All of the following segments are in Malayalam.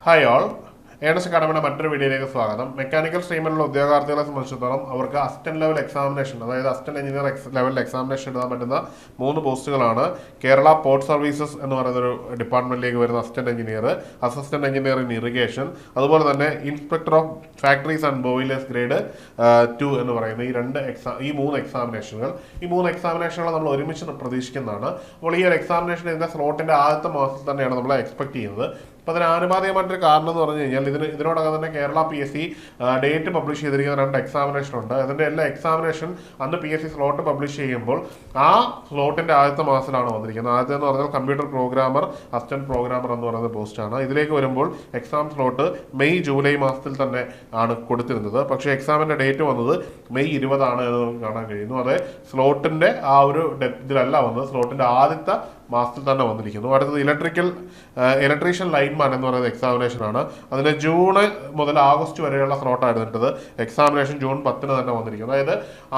Hi all. ഏണസ്റ്റ് അക്കാഡമിയുടെ മറ്റൊരു വീഡിയോയിലേക്ക് സ്വാഗതം. മെക്കാനിക്കൽ സ്ട്രീമിലുള്ള ഉദ്യോഗാർത്ഥികളെ സംബന്ധിച്ചിടത്തോളം അവർക്ക് അസിസ്റ്റന്റ് ലെവൽ എക്സാമിനേഷൻ, അതായത് അസിസ്റ്റന്റ് എഞ്ചിനീയർ ലെവൽ എക്സാമിനേഷൻ എഴുതാൻ പറ്റുന്ന 3 പോസ്റ്റുകളാണ്. കേരള പോർട്ട് സർവീസസ് എന്ന് പറയുന്ന ഒരു ഡിപ്പാർട്ട്മെന്റിലേക്ക് വരുന്ന assistant engineer, assistant engineer in irrigation, അതുപോലെ തന്നെ inspector of factories and boilers grade 2 എന്ന് പറയുന്ന ഈ മൂന്ന് എക്സാമിനേഷനുകൾ നമ്മൾ ഒരുമിച്ച് പ്രതീക്ഷിക്കുന്നതാണ്. അപ്പോൾ ഈ ഒരു എക്സാമിനേഷൻ ഇതിന്റെ സ്ലോട്ടിന്റെ ആദ്യത്തെ മാസത്തിൽ തന്നെയാണ് നമ്മൾ എക്സ്പെക്ട് ചെയ്യുന്നത്. അപ്പോൾ അതിന് ആനുപാതികമായിട്ടൊരു കാരണം എന്ന് പറഞ്ഞു കഴിഞ്ഞാൽ ഇതിനോടകം തന്നെ കേരള PSC ഡേറ്റ് പബ്ലിഷ് ചെയ്തിരിക്കുന്ന 2 എക്സാമിനേഷൻ ഉണ്ട്. അതിന്റെ എല്ലാ എക്സാമിനേഷൻ അന്ന് PSC സ്ലോട്ട് പബ്ലിഷ് ചെയ്യുമ്പോൾ ആ സ്ലോട്ടിന്റെ ആദ്യത്തെ മാസത്തിലാണ് വന്നിരിക്കുന്നത്. ആദ്യത്തെ എന്ന് പറഞ്ഞാൽ കമ്പ്യൂട്ടർ പ്രോഗ്രാമർ, അസിസ്റ്റന്റ് പ്രോഗ്രാമർ എന്ന് പറയുന്ന പോസ്റ്റാണ്. ഇതിലേക്ക് വരുമ്പോൾ എക്സാം സ്ലോട്ട് മെയ് ജൂലൈ മാസത്തിൽ തന്നെ ആണ് കൊടുത്തിരുന്നത്. പക്ഷേ എക്സാമിന്റെ ഡേറ്റ് വന്നത് മെയ് 20 ആണ് എന്ന് കാണാൻ കഴിയുന്നു. അത് സ്ലോട്ടിന്റെ ആ ഒരു ഇതിലല്ല വന്നത്, സ്ലോട്ടിന്റെ ആദ്യത്തെ മാസത്തിൽ തന്നെ വന്നിരിക്കുന്നു. അടുത്തത് ഇലക്ട്രീഷ്യൻ ലൈൻമാൻ എന്ന് പറയുന്ന എക്സാമിനേഷൻ ആണ്. അതിന് ജൂൺ മുതൽ ആഗസ്റ്റ് വരെയുള്ള സ്ലോട്ടായിരുന്നു ഇട്ടത്. എക്സാമിനേഷൻ ജൂൺ 10 തന്നെ വന്നിരിക്കുന്നു. അതായത്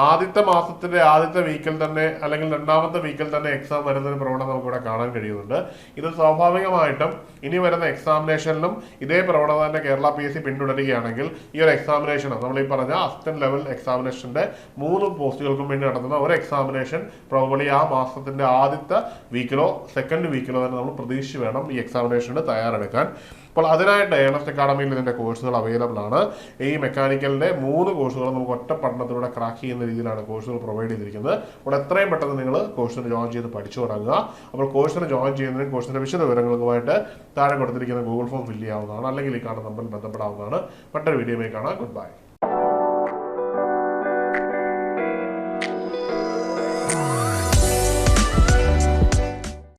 ആദ്യത്തെ മാസത്തിന്റെ ആദ്യത്തെ വീക്കിൽ തന്നെ അല്ലെങ്കിൽ രണ്ടാമത്തെ വീക്കിൽ തന്നെ എക്സാം വരുന്നതിന് പ്രവണത നമുക്കിവിടെ കാണാൻ കഴിയുന്നുണ്ട്. ഇത് സ്വാഭാവികമായിട്ടും ഇനി വരുന്ന എക്സാമിനേഷനിലും ഇതേ പ്രവണത തന്നെ കേരള PSC പിന്തുടരുകയാണെങ്കിൽ ഈ ഒരു എക്സാമിനേഷൻ, നമ്മൾ ഈ പറഞ്ഞ അസിസ്റ്റന്റ് ലെവൽ എക്സാമിനേഷന്റെ 3 പോസ്റ്റുകൾക്കും വേണ്ടി നടത്തുന്ന ഒരു എക്സാമിനേഷൻ പ്രോബബ്ലി ആ മാസത്തിന്റെ ആദ്യത്തെ വീക്കിലോ സെക്കൻഡ് വീക്കിലോ തന്നെ നമ്മൾ പ്രതീക്ഷിച്ച് വേണം ഈ എക്സാമിനേഷന് തയ്യാറെടുക്കാൻ. അപ്പോൾ അതിനായിട്ട് ഏണസ്റ്റ് അക്കാഡമിയിൽ ഇതിന്റെ കോഴ്സുകൾ അവൈലബിൾ ആണ്. ഈ മെക്കാനിക്കലിന്റെ 3 കോഴ്സുകൾ നമുക്ക് ഒറ്റ പഠനത്തിലൂടെ ക്രാക്ക് ചെയ്യുന്ന രീതിയിലാണ് കോഴ്സുകൾ പ്രൊവൈഡ് ചെയ്തിരിക്കുന്നത്. അപ്പോൾ എത്രയും പെട്ടെന്ന് നിങ്ങൾ കോഴ്സിന് ജോയിൻ ചെയ്ത് പഠിച്ചു തുടങ്ങുക. അപ്പോൾ കോഴ്സിന് ജോയിൻ ചെയ്യുന്നതിനും കോഴ്സിന്റെ വിശദ വിവരങ്ങളുമായിട്ട് താഴെ കൊടുത്തിരിക്കുന്ന ഗൂഗിൾ ഫോം ഫില്ല് ചെയ്യാവുന്നതാണ്, അല്ലെങ്കിൽ ഈ കാണുന്ന നമ്പറിൽ ബന്ധപ്പെടാവുന്നതാണ്. മറ്റൊരു വീഡിയോയിൽ കാണാം. Good bye.